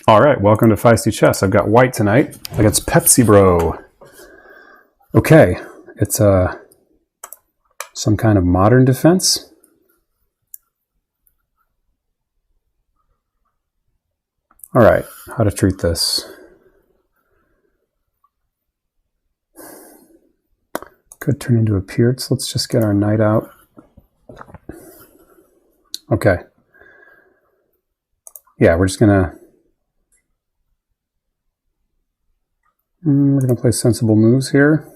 All right, welcome to Feisty Chess. I've got white tonight against Pepsi Bro. Okay, it's some kind of modern defense. All right, how to treat this. Could turn into a Pirc. Let's just get our knight out. Okay. Yeah, we're gonna play sensible moves here.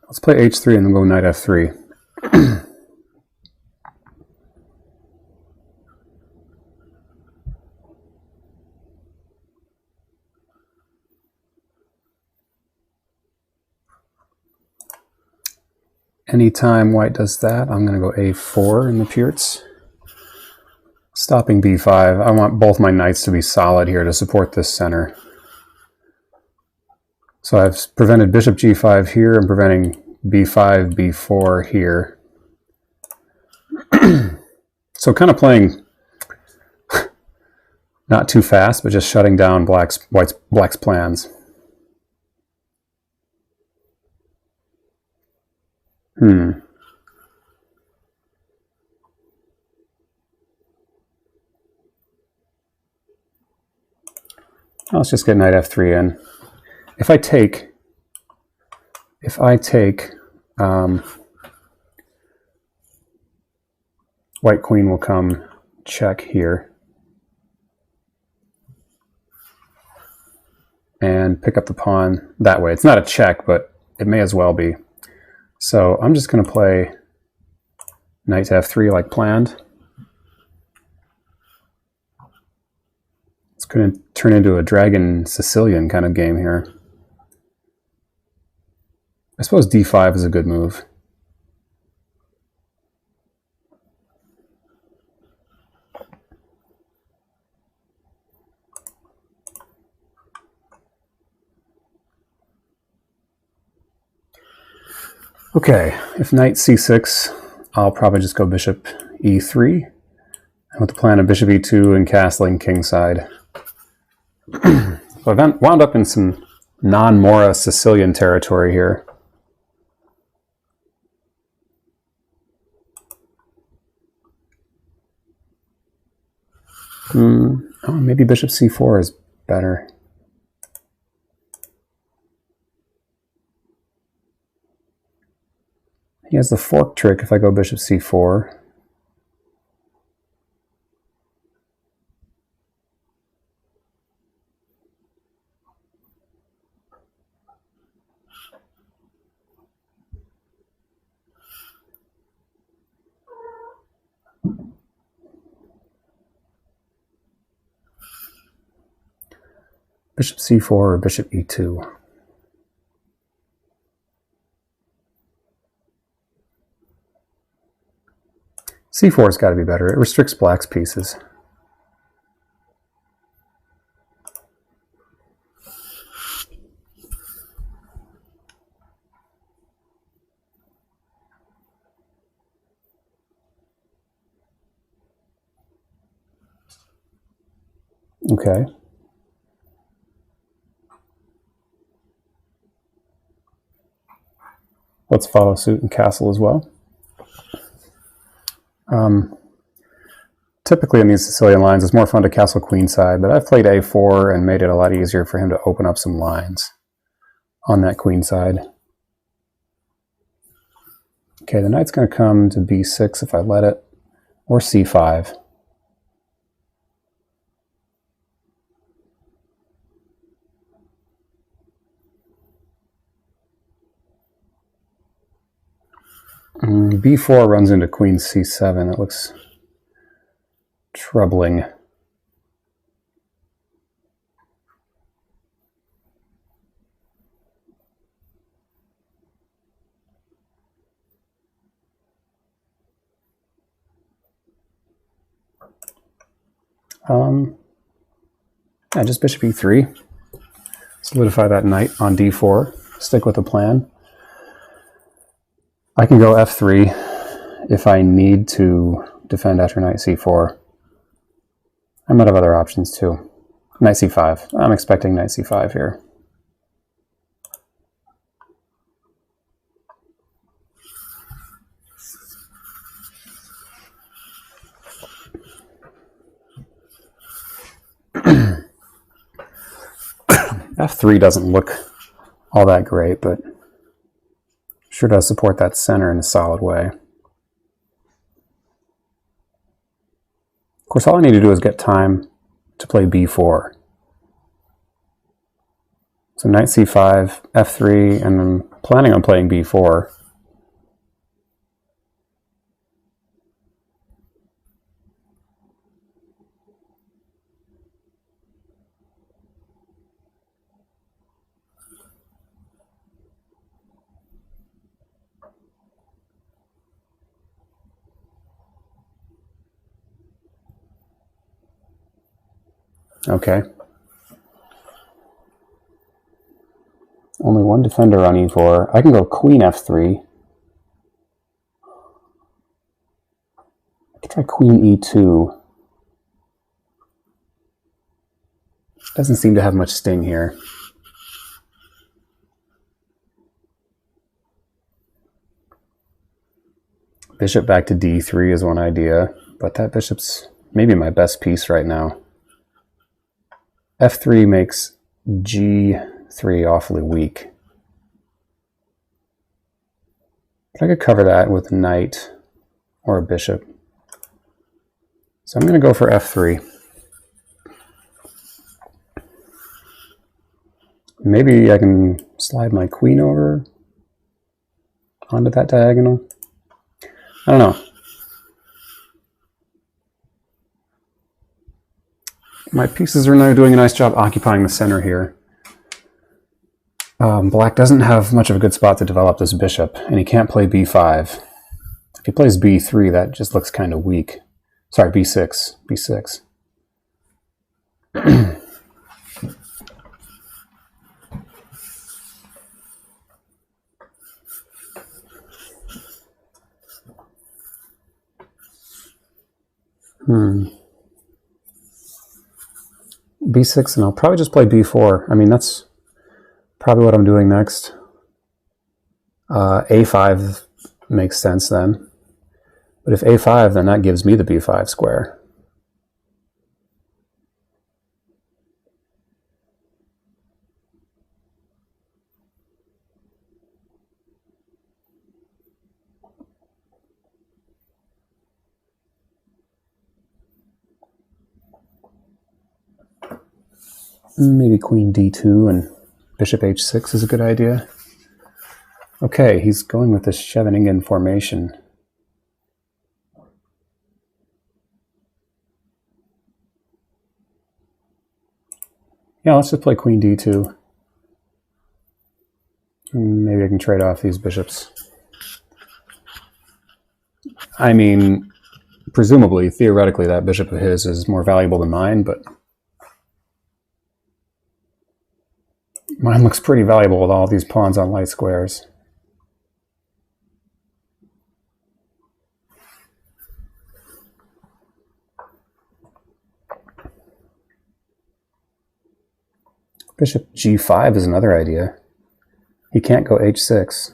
Let's play h3 and then go knight f3. Anytime white does that, I'm going to go a4 in the Pirc. Stopping b5. I want both my knights to be solid here to support this center. So I've prevented bishop g5 here and preventing b5, b4 here. So kind of playing not too fast, but just shutting down black's plans. Let's just get knight f3 in. If I take, white queen will come check here and pick up the pawn that way. It's not a check, but it may as well be. So I'm just going to play knight to f3 like planned. It's going to turn into a Dragon Sicilian kind of game here. I suppose d5 is a good move. Okay, if knight c6, I'll probably just go bishop e3, and with the plan of bishop e2 and castling kingside. So I've wound up in some non-Mora Sicilian territory here. Oh, maybe bishop c4 is better. He has the fork trick if I go bishop c4. Bishop c4 or bishop e2. c4's got to be better. It restricts black's pieces. Okay. Let's follow suit and castle as well. Typically in these Sicilian lines, it's more fun to castle queenside, but I've played a4 and made it a lot easier for him to open up some lines on that queenside. Okay, the knight's going to come to b6 if I let it, or c5. b4 runs into queen c7. It looks troubling. Yeah, just bishop e3. Solidify that knight on d4. Stick with the plan. I can go f3 if I need to defend after knight c4. I might have other options too. Knight c5. I'm expecting knight c5 here. f3 doesn't look all that great, but sure does support that center in a solid way. Of course, all I need to do is get time to play b4. So knight c5, f3, and I'm planning on playing b4. Okay. Only one defender on e4. I can go queen f3. I could try queen e2. Doesn't seem to have much sting here. Bishop back to d3 is one idea, but that bishop's maybe my best piece right now. f3 makes g3 awfully weak. But I could cover that with a knight or a bishop. So I'm going to go for f3. Maybe I can slide my queen over onto that diagonal. I don't know. My pieces are now doing a nice job occupying the center here. Black doesn't have much of a good spot to develop this bishop, and he can't play b5. If he plays b3, that just looks kind of weak. Sorry, b6. b6. b6, and I'll probably just play b4. I mean, that's probably what I'm doing next. a5 makes sense then. But if a5, then that gives me the b5 square. Maybe queen d2 and bishop h6 is a good idea. Okay, he's going with this Scheveningen formation. Yeah, let's just play queen d2. Maybe I can trade off these bishops. I mean, presumably, theoretically, that bishop of his is more valuable than mine, but mine looks pretty valuable with all these pawns on light squares. Bishop g5 is another idea. He can't go h6.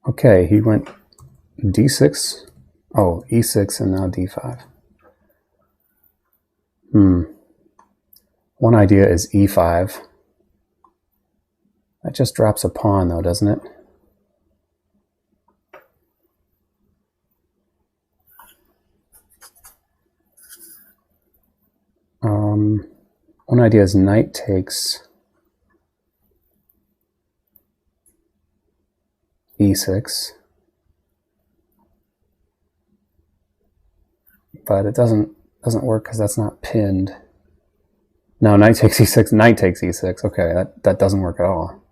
Okay, he went d6. Oh, e6 and now d5. One idea is e5. That just drops a pawn though, doesn't it? One idea is knight takes e6. But it doesn't work because that's not pinned. No, knight takes e6, knight takes e6. Okay, that doesn't work at all.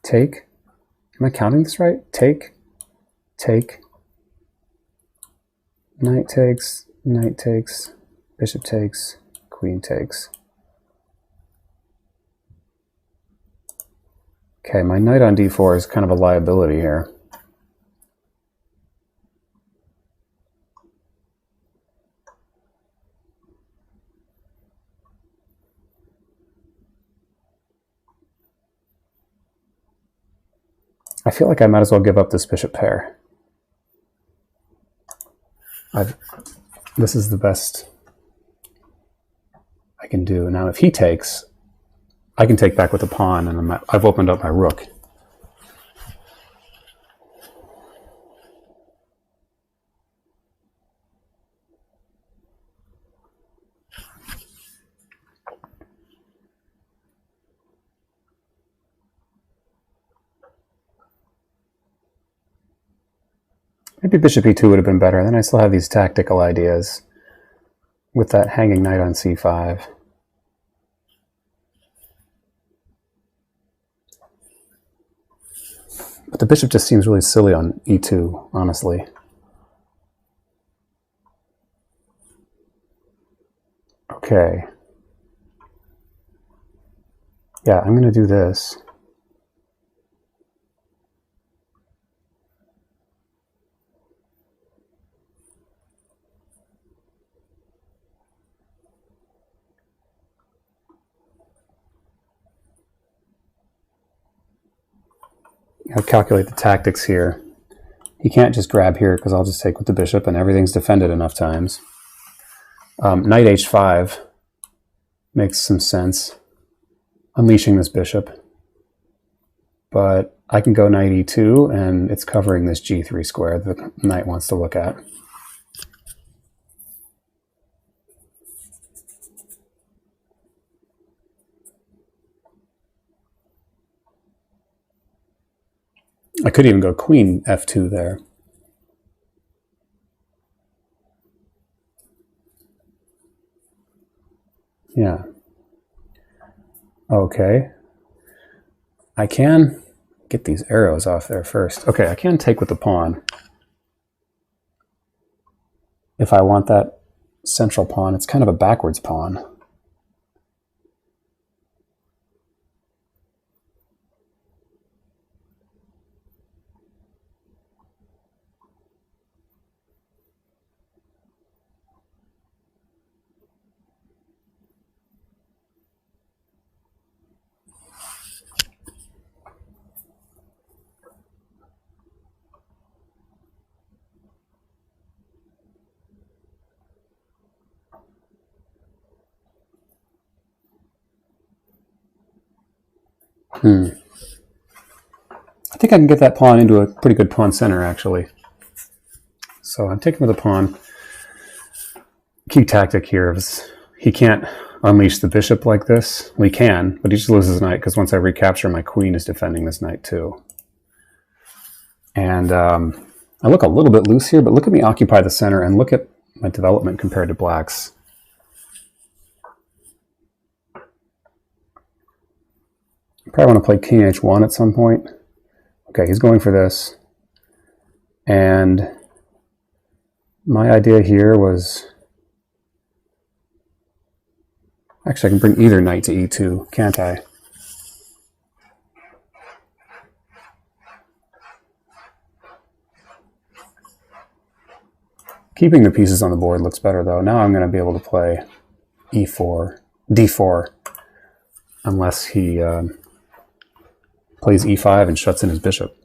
take. Am I counting this right? Take, take, knight takes, bishop takes, queen takes. Okay, my knight on d4 is kind of a liability here. I feel like I might as well give up this bishop pair. This is the best I can do. Now if he takes, I can take back with a pawn, and I've opened up my rook. Maybe bishop e2 would have been better. Then I still have these tactical ideas with that hanging knight on c5. But the bishop just seems really silly on e2, honestly. Okay. Yeah, I'm going to do this. I'll calculate the tactics here. He can't just grab here because I'll just take with the bishop and everything's defended enough times. Knight h5 makes some sense, unleashing this bishop. But I can go knight e2 and it's covering this g3 square the knight wants to look at. I could even go queen f2 there. Yeah. Okay. I can get these arrows off there first. Okay, I can take with the pawn. If I want that central pawn, it's kind of a backwards pawn. I think I can get that pawn into a pretty good pawn center, actually. So I'm taking with the pawn. Key tactic here is he can't unleash the bishop like this. Well, he can, but he just loses the knight because once I recapture, my queen is defending this knight too. And I look a little bit loose here, but look at me occupy the center and look at my development compared to black's. Probably want to play king h1 at some point. Okay, he's going for this. And my idea here was... Actually, I can bring either knight to e2, can't I? Keeping the pieces on the board looks better, though. Now I'm going to be able to play e4, d4, unless he plays e5 and shuts in his bishop.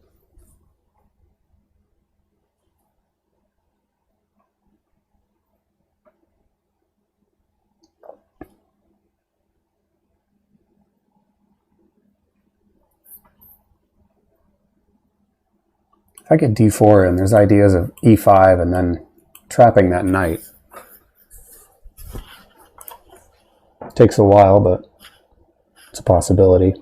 If I get d4 and there's ideas of e5 and then trapping that knight. It takes a while, but it's a possibility.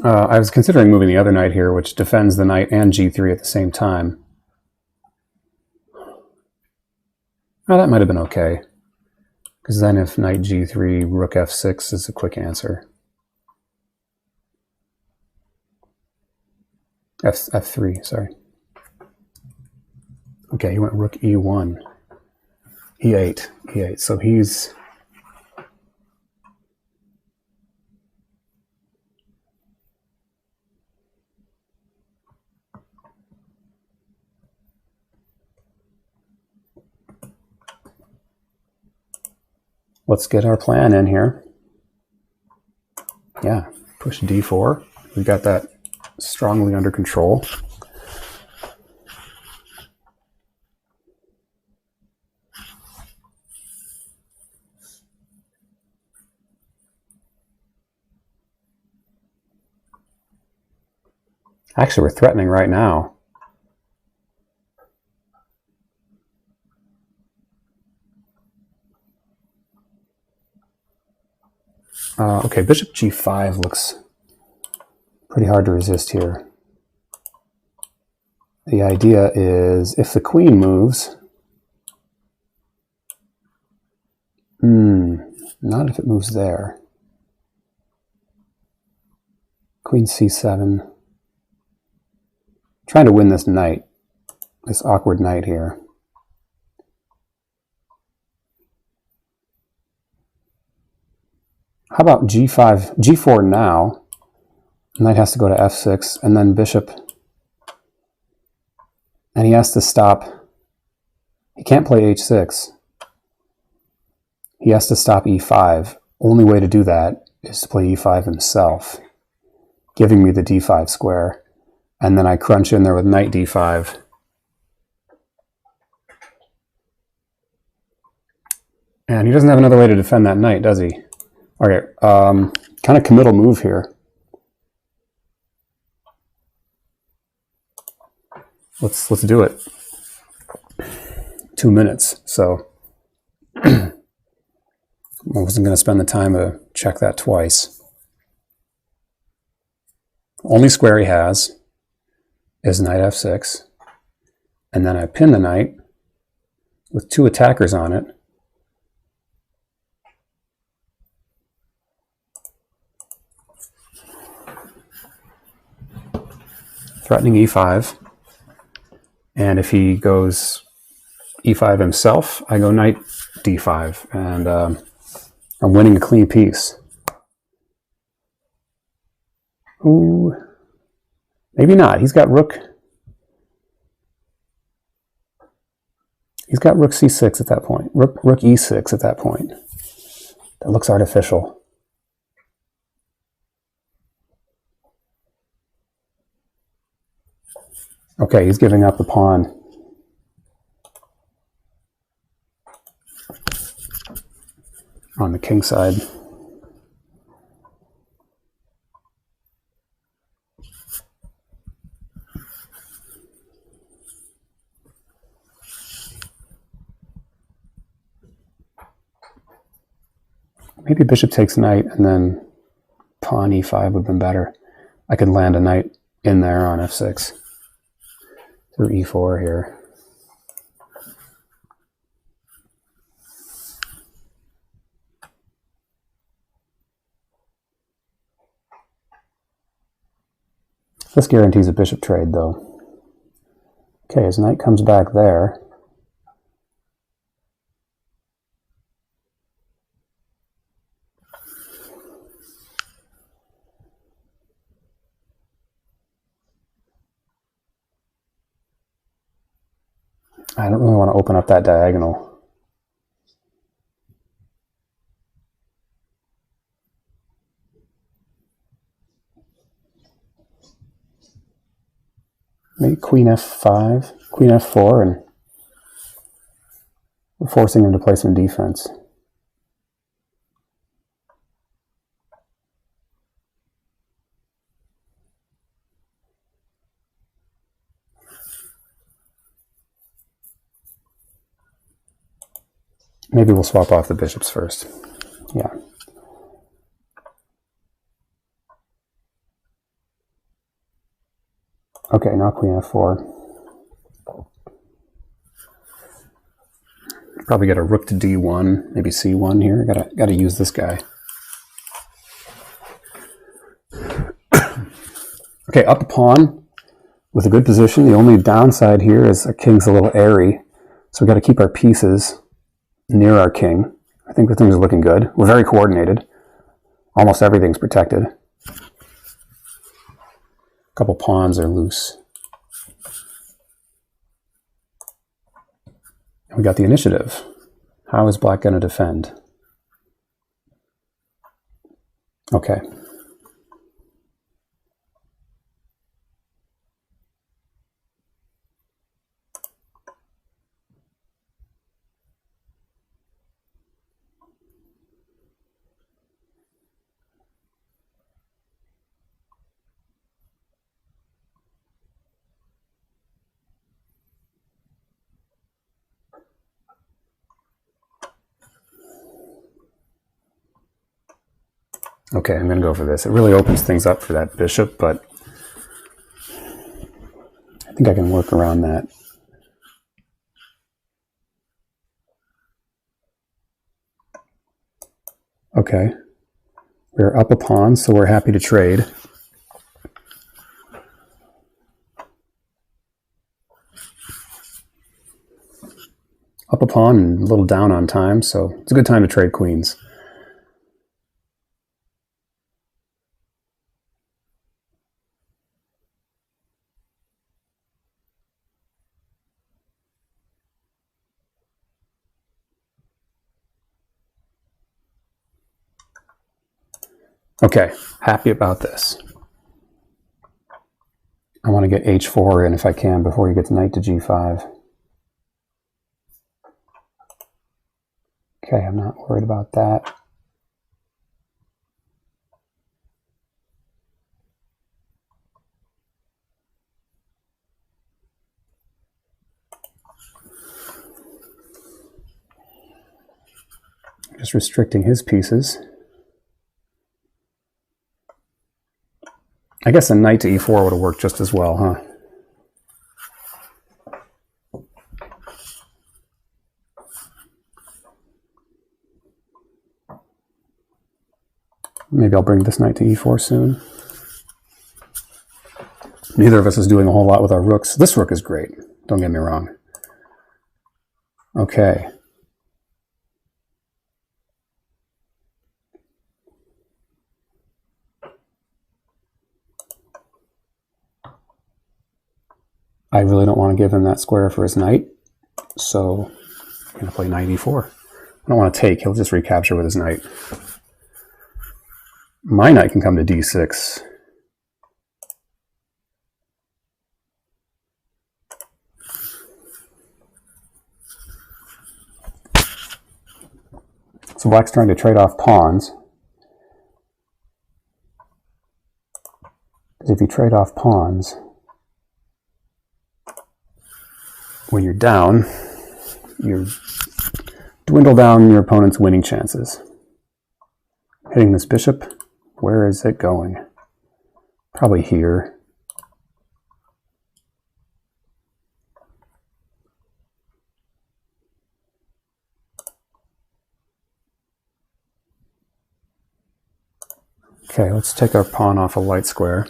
I was considering moving the other knight here, which defends the knight and g3 at the same time. Oh, that might have been okay. Because then if knight g3, rook f6 is a quick answer. F3, sorry. Okay, he went rook e1, e8. So he's... Let's get our plan in here. Yeah, push d4. We've got that strongly under control. Actually, we're threatening right now. Okay, bishop g5 looks pretty hard to resist here. The idea is if the queen moves, not if it moves there. Queen c7. Trying to win this knight, this awkward knight here. How about g5, g4 now? Knight has to go to f6, and then bishop. And he has to stop. He can't play h6. He has to stop e5. Only way to do that is to play e5 himself, giving me the d5 square. And then I crunch in there with knight d5. And he doesn't have another way to defend that knight, does he? Okay, kind of committal move here. Let's do it. 2 minutes, so I wasn't going to spend the time to check that twice. Only square he has is knight f6, and then I pin the knight with 2 attackers on it. Threatening e5, and if he goes e5 himself, I go knight d5, and I'm winning a clean piece. Ooh, maybe not. He's got rook. He's got rook c6 at that point. Rook e6 at that point. That looks artificial. Okay, he's giving up the pawn. On the king side. Maybe bishop takes knight and then pawn e5 would have been better. I could land a knight in there on f6 through e4 here. This guarantees a bishop trade, though. Okay, his knight comes back there. I don't really want to open up that diagonal. Maybe queen f5, queen f4, and we're forcing him to play some defense. Maybe we'll swap off the bishops first. Yeah. Okay, now queen f4. Probably get a rook to d1, maybe c1 here. Gotta use this guy. Okay, up a pawn with a good position. The only downside here is our king's a little airy, so we got to keep our pieces near our king. I think the things are looking good. We're very coordinated. Almost everything's protected. A couple pawns are loose. We got the initiative. How is black going to defend? Okay. Okay, I'm going to go for this. It really opens things up for that bishop, but I think I can work around that. Okay. We're up a pawn, so we're happy to trade. Up a pawn and a little down on time, so it's a good time to trade queens. Okay, happy about this. I want to get h4 in if I can before he gets knight to g5. Okay, I'm not worried about that. Just restricting his pieces. I guess a knight to e4 would have worked just as well, huh? Maybe I'll bring this knight to e4 soon. Neither of us is doing a whole lot with our rooks. This rook is great, don't get me wrong. Okay. I really don't want to give him that square for his knight, so I'm going to play knight e4. I don't want to take, he'll just recapture with his knight. My knight can come to d6. So black's trying to trade off pawns. Because if you trade off pawns, when you're down, you dwindle down your opponent's winning chances. Hitting this bishop, where is it going? Probably here. Okay, let's take our pawn off a light square.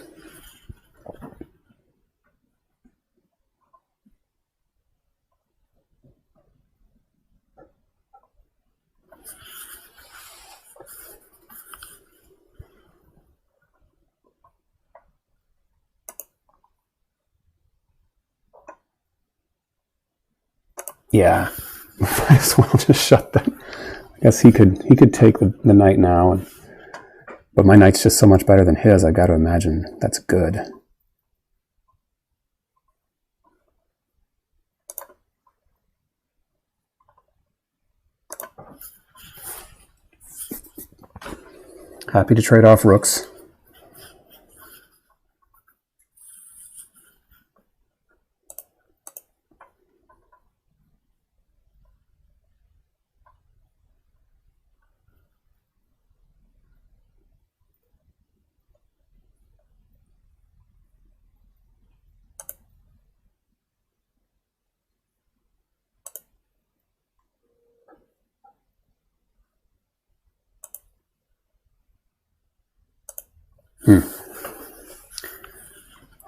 Yeah, might as well just shut them. I guess he could take the knight now, but my knight's just so much better than his. I got to imagine that's good. Happy to trade off rooks.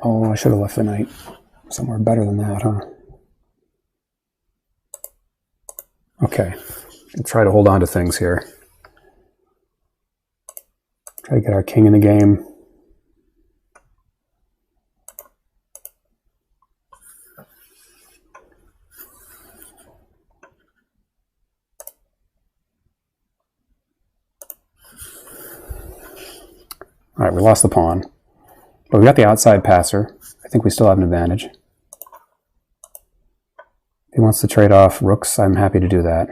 Oh, I should have left the knight somewhere better than that, huh? Okay, I'll try to hold on to things here. Try to get our king in the game. All right, we lost the pawn, but we got the outside passer. I think we still have an advantage. If he wants to trade off rooks, I'm happy to do that.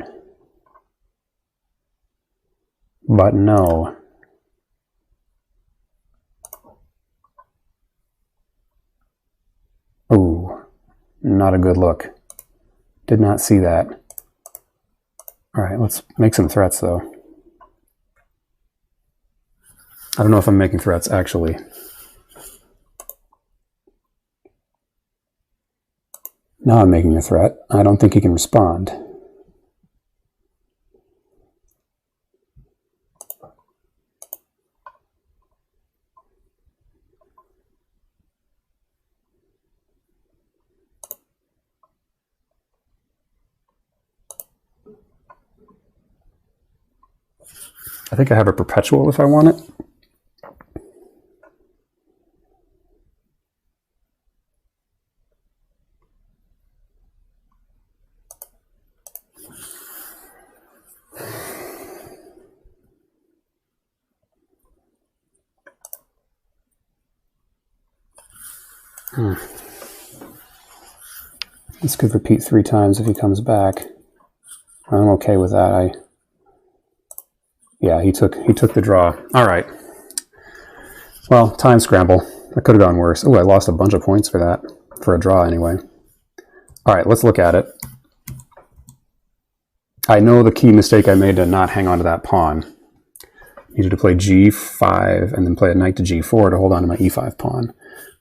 But no. Ooh, not a good look. Did not see that. All right, let's make some threats, though. I don't know if I'm making threats, actually. Now I'm making a threat. I don't think he can respond. I think I have a perpetual if I want it. This could repeat 3 times if he comes back. I'm okay with that. Yeah, he took the draw. All right. Well, time scramble. That could have gone worse. Oh, I lost a bunch of points for that. For a draw, anyway. All right, let's look at it. I know the key mistake I made to not hang on to that pawn. Needed to play g5 and then play a knight to g4 to hold on to my e5 pawn.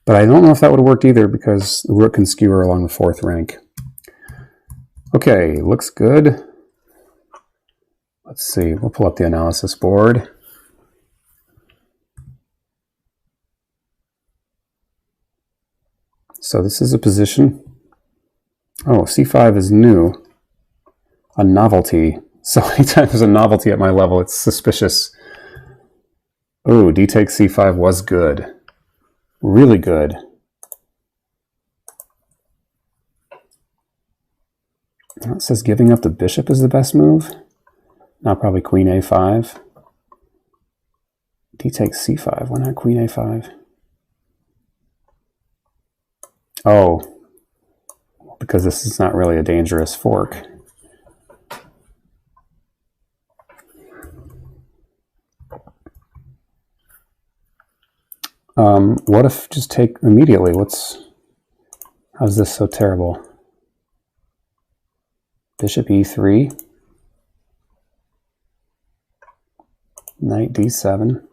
But I don't know if that would have worked either because the rook can skewer along the 4th rank. Okay, looks good. Let's see, we'll pull up the analysis board. So this is a position. Oh, c5 is new. A novelty. So anytime there's a novelty at my level, it's suspicious. Oh, d takes c5 was good. Really good. It says giving up the bishop is the best move. Now probably queen a5. D takes c5. Why not queen a5? Oh, because this is not really a dangerous fork. What if just take immediately? How's this so terrible? Bishop e3. Knight d7.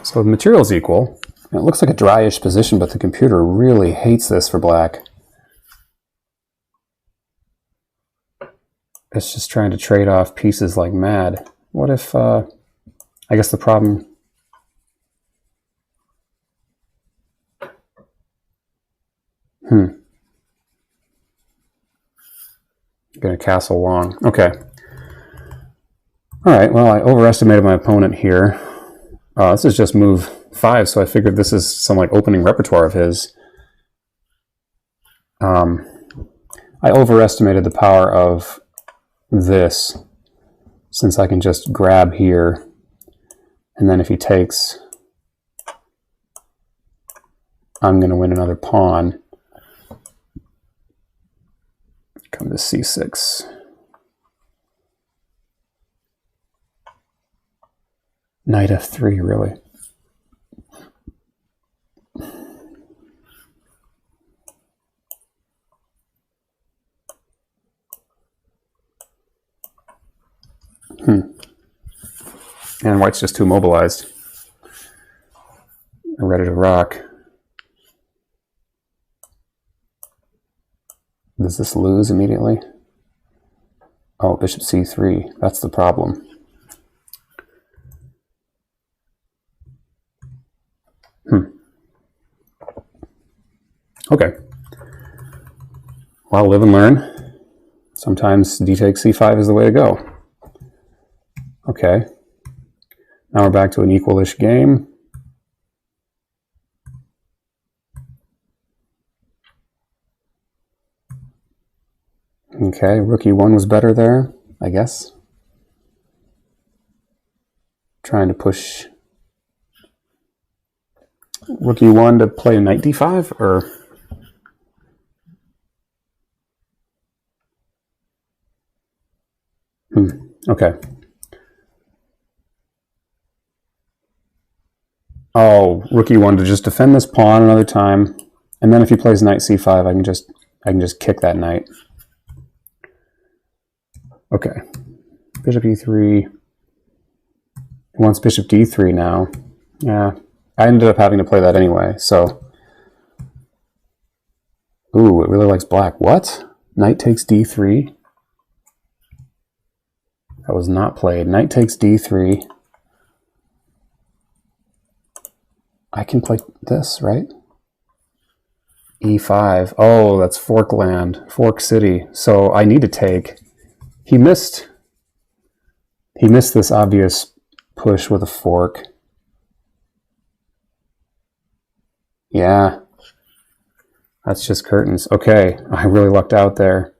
So the material's equal. It looks like a dryish position, but the computer really hates this for black. It's just trying to trade off pieces like mad. What if, I guess the problem... Gonna castle long. Okay. All right, well, I overestimated my opponent here. This is just move 5, so I figured this is some like opening repertoire of his. I overestimated the power of this, since I can just grab here, and then if he takes, I'm going to win another pawn. Come to c6. Knight f3, really. And white's just too mobilized. They're ready to rock. Does this lose immediately? Oh, bishop c3. That's the problem. Okay. Well, live and learn. Sometimes d takes c5 is the way to go. Okay. Now we're back to an equal-ish game. Okay, rook e1 was better there, I guess. Trying to push rook e1 to play knight d5, or... Okay. Oh, rook e1 to just defend this pawn another time, and then if he plays knight c5, I can just kick that knight. Okay. Bishop e3. He wants bishop d3 now. Yeah, I ended up having to play that anyway, so... Ooh, it really likes black. What? Knight takes d3? That was not played. Knight takes d3. I can play this, right? e5. Oh, that's fork land. Fork city. So I need to take... He missed this obvious push with a fork. Yeah. That's just curtains. Okay, I really lucked out there.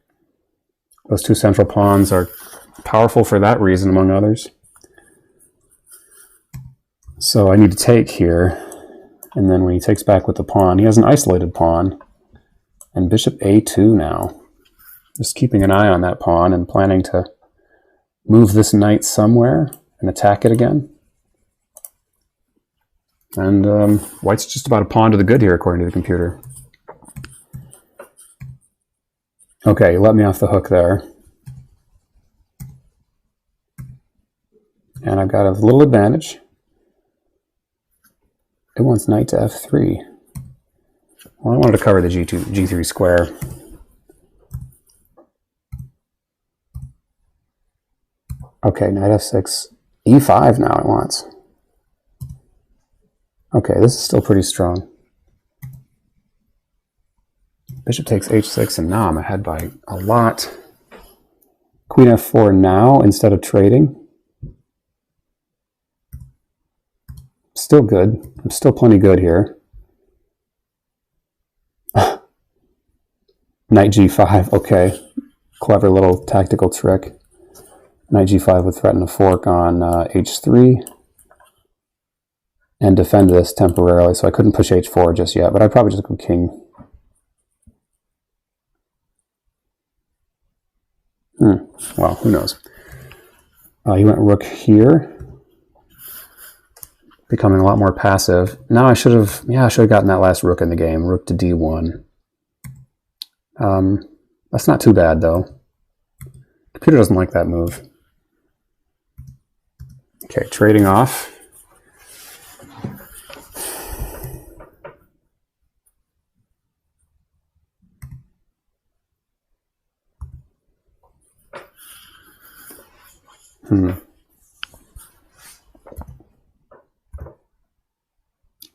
Those two central pawns are powerful for that reason, among others. So I need to take here, and then when he takes back with the pawn, he has an isolated pawn, and bishop a2 now. Just keeping an eye on that pawn and planning to move this knight somewhere and attack it again. And white's just about a pawn to the good here, according to the computer. Okay, let me off the hook there. And I've got a little advantage. It wants knight to f3. Well, I wanted to cover the g3 square. Okay, knight f6. e5 now it wants. Okay, this is still pretty strong. Bishop takes h6, and now I'm ahead by a lot. Queen f4 now instead of trading. Still good. I'm still plenty good here. Knight g5, okay. Clever little tactical trick. Knight g5 would threaten a fork on h3 and defend this temporarily, so I couldn't push h4 just yet, but I'd probably just go king. Well, who knows? He went rook here, becoming a lot more passive. Now I should have gotten that last rook in the game, rook to d1. That's not too bad, though. Computer doesn't like that move. Okay, trading off.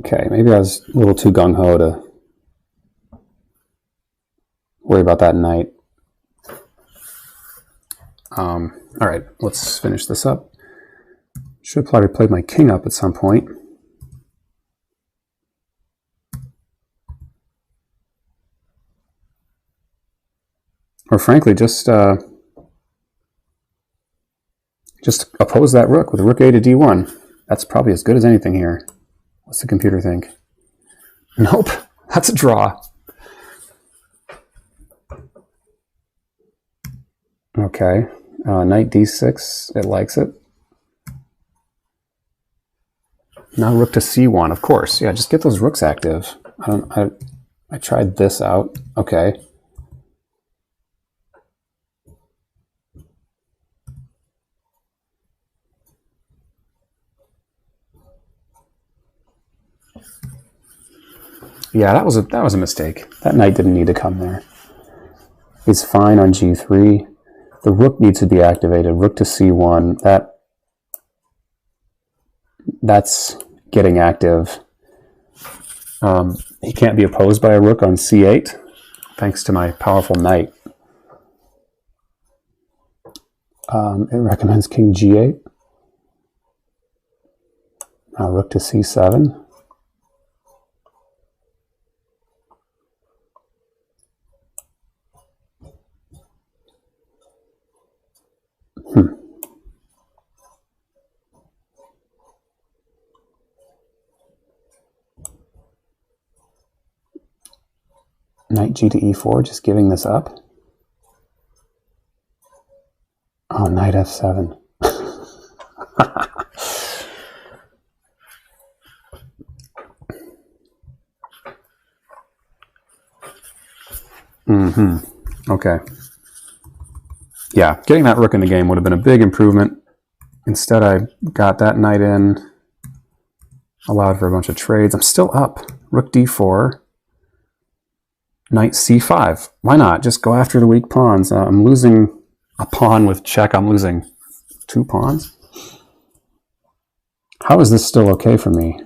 Okay, maybe I was a little too gung-ho to worry about that knight. All right, let's finish this up. Should have probably played my king up at some point. Or frankly, just oppose that rook with rook a to d1. That's probably as good as anything here. What's the computer think? Nope, that's a draw. Okay, knight d6, it likes it. Now rook to c1, of course. Yeah, just get those rooks active. I tried this out. Okay. Yeah, that was a mistake. That knight didn't need to come there. He's fine on g3. The rook needs to be activated. Rook to c1. That's getting active. He can't be opposed by a rook on c8, thanks to my powerful knight. It recommends king g8. Now rook to c7. Knight g to e4, just giving this up. Oh, knight f7. Okay. Yeah, getting that rook in the game would have been a big improvement. Instead, I got that knight in, allowed for a bunch of trades. I'm still up. Rook d4, knight c5. Why not? Just go after the weak pawns. I'm losing a pawn with check. I'm losing 2 pawns. How is this still okay for me?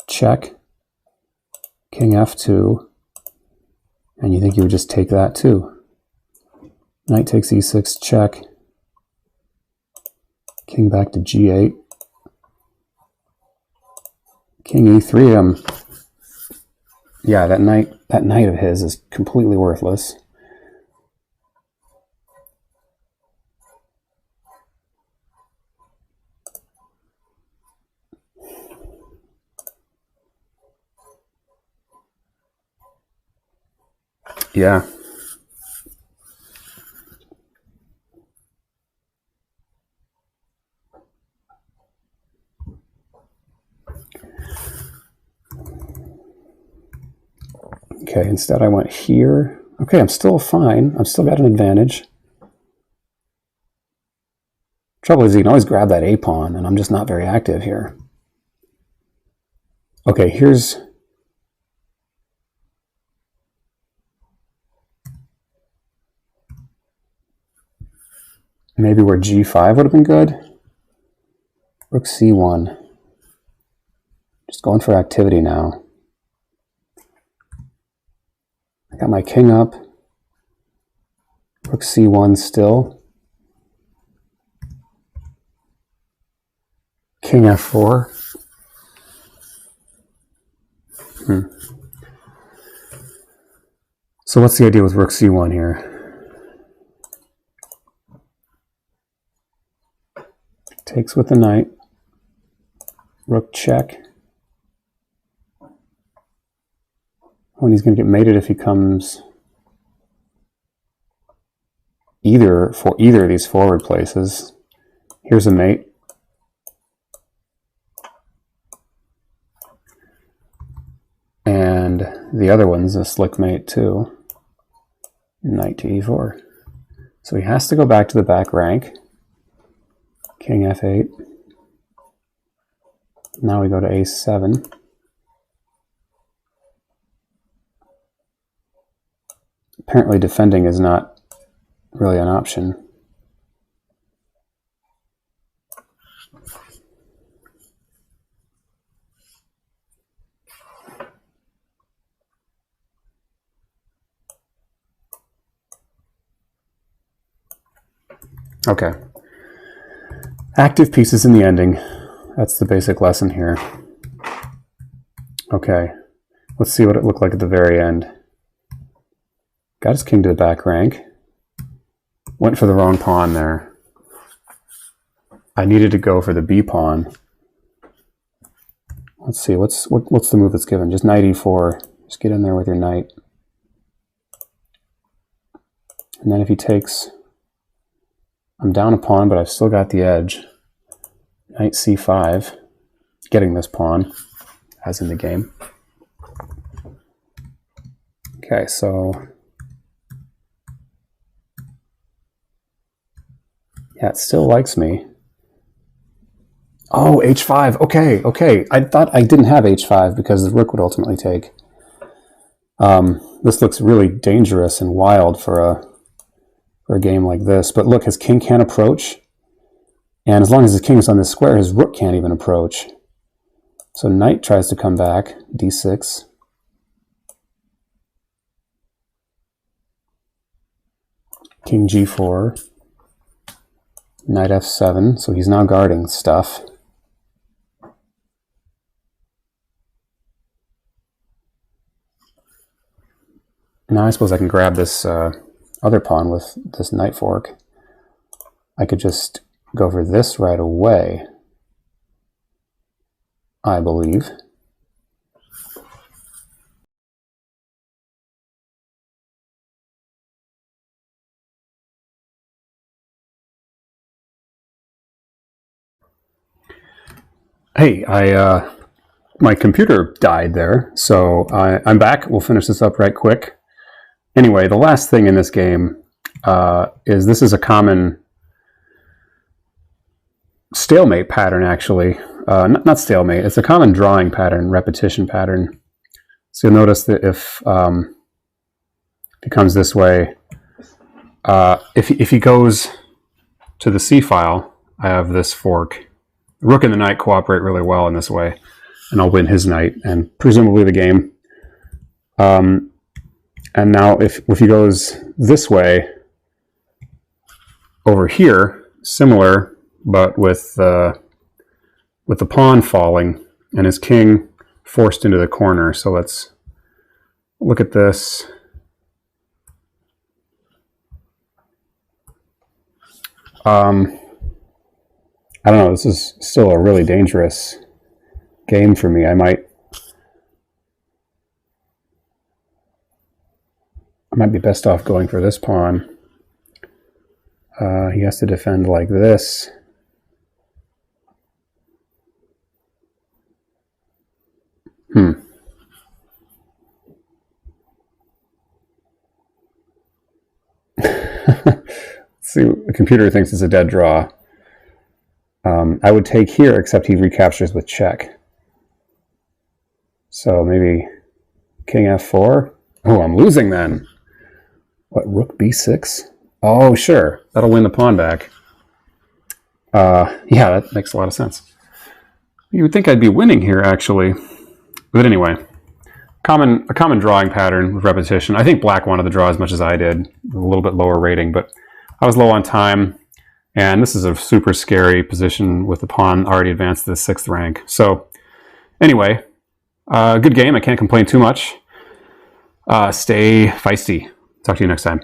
Check, king f2, and you think you would just take that too. Knight takes e6, check, king back to g8, king e3. Yeah, that knight of his is completely worthless. Yeah. Okay, instead I went here. Okay, I'm still fine. I've still got an advantage. Trouble is you can always grab that a pawn, and I'm just not very active here. Okay, here's... maybe where g5 would have been good. Rook c1. Just going for activity now. I got my king up. Rook c1 still. King f4. So what's the idea with rook c1 here? Takes with the knight. Rook check. Oh, and he's going to get mated if he comes for either of these forward places. Here's a mate. And the other one's a slick mate too. Knight to e4. So he has to go back to the back rank. King f8. Now we go to a7. Apparently defending is not really an option. Okay. Active pieces in the ending. That's the basic lesson here. Okay. Let's see what it looked like at the very end. Got his king to the back rank. Went for the wrong pawn there. I needed to go for the b pawn. Let's see, what's the move that's given? Just knight e4. Just get in there with your knight. And then if he takes, I'm down a pawn, but I've still got the edge. Knight c5, getting this pawn, as in the game. Okay, so yeah, it still likes me. Oh, h5. Okay, okay. I thought I didn't have h5 because the rook would ultimately take. This looks really dangerous and wild for a game like this. But look, his king can't approach. And as long as his king is on this square, his rook can't even approach. So knight tries to come back, d6. King g4, knight f7, so he's now guarding stuff. Now I suppose I can grab this other pawn with this knight fork. I could just go for this right away, I believe. Hey, my computer died there, so I'm back. We'll finish this up right quick. Anyway, the last thing in this game is this is a common stalemate pattern, actually. Not stalemate, it's a common drawing pattern, repetition pattern. So you'll notice that if it comes this way, if he goes to the C file, I have this fork. The rook and the knight cooperate really well in this way, and I'll win his knight and presumably the game. And now if he goes this way, over here, similar, but with the pawn falling and his king forced into the corner. So let's look at this. I don't know, this is still a really dangerous game for me. I might be best off going for this pawn. He has to defend like this. See, the computer thinks it's a dead draw. I would take here, except he recaptures with check. So maybe king f4. Oh, I'm losing then. What, rook b6? Oh, sure. That'll win the pawn back. Yeah, that makes a lot of sense. You would think I'd be winning here, actually. But anyway, a common drawing pattern with repetition. I think black wanted to draw as much as I did, a little bit lower rating, but I was low on time. And this is a super scary position with the pawn already advanced to the 6th rank. So anyway, good game. I can't complain too much. Stay feisty. Talk to you next time.